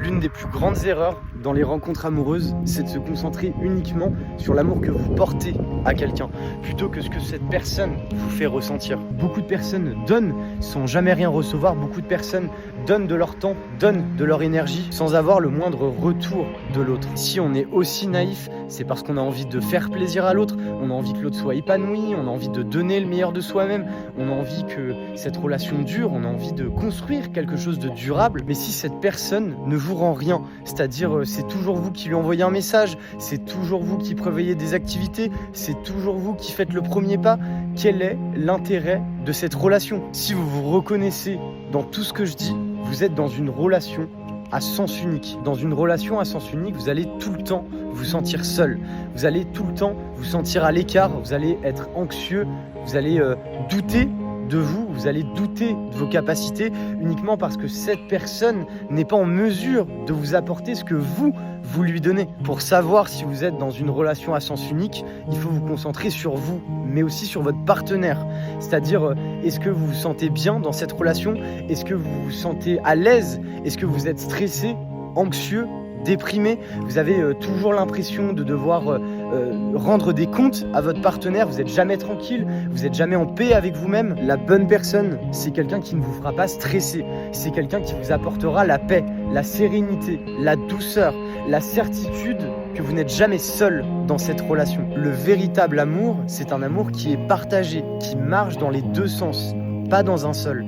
L'une des plus grandes erreurs dans les rencontres amoureuses, c'est de se concentrer uniquement sur l'amour que vous portez à quelqu'un, plutôt que ce que cette personne vous fait ressentir. Beaucoup de personnes donnent sans jamais rien recevoir, beaucoup de personnes donnent de leur temps, donnent de leur énergie, sans avoir le moindre retour de l'autre. Si on est aussi naïf, c'est parce qu'on a envie de faire plaisir à l'autre, on a envie que l'autre soit épanoui, on a envie de donner le meilleur de soi-même, on a envie que cette relation dure, on a envie de construire quelque chose de durable. Mais si cette personne ne vous rend rien, c'est-à-dire c'est toujours vous qui lui envoyez un message, c'est toujours vous qui prévoyez des activités, c'est toujours vous qui faites le premier pas, quel est l'intérêt de cette relation? Si vous vous reconnaissez dans tout ce que je dis, vous êtes dans une relation à sens unique. Dans une relation à sens unique, vous allez tout le temps vous sentir seul. Vous allez tout le temps vous sentir à l'écart, vous allez être anxieux, vous allez douter de vous, vous allez douter de vos capacités uniquement parce que cette personne n'est pas en mesure de vous apporter ce que vous lui donnez. Pour savoir si vous êtes dans une relation à sens unique, il faut vous concentrer sur vous, mais aussi sur votre partenaire. C'est-à-dire, est-ce que vous vous sentez bien dans cette relation? Est-ce que vous vous sentez à l'aise? Est-ce que vous êtes stressé, anxieux, déprimé? Vous avez toujours l'impression de devoir rendre des comptes à votre partenaire, vous n'êtes jamais tranquille, vous n'êtes jamais en paix avec vous-même. La bonne personne, c'est quelqu'un qui ne vous fera pas stresser, c'est quelqu'un qui vous apportera la paix, la sérénité, la douceur, la certitude que vous n'êtes jamais seul dans cette relation. Le véritable amour, c'est un amour qui est partagé, qui marche dans les deux sens, pas dans un seul.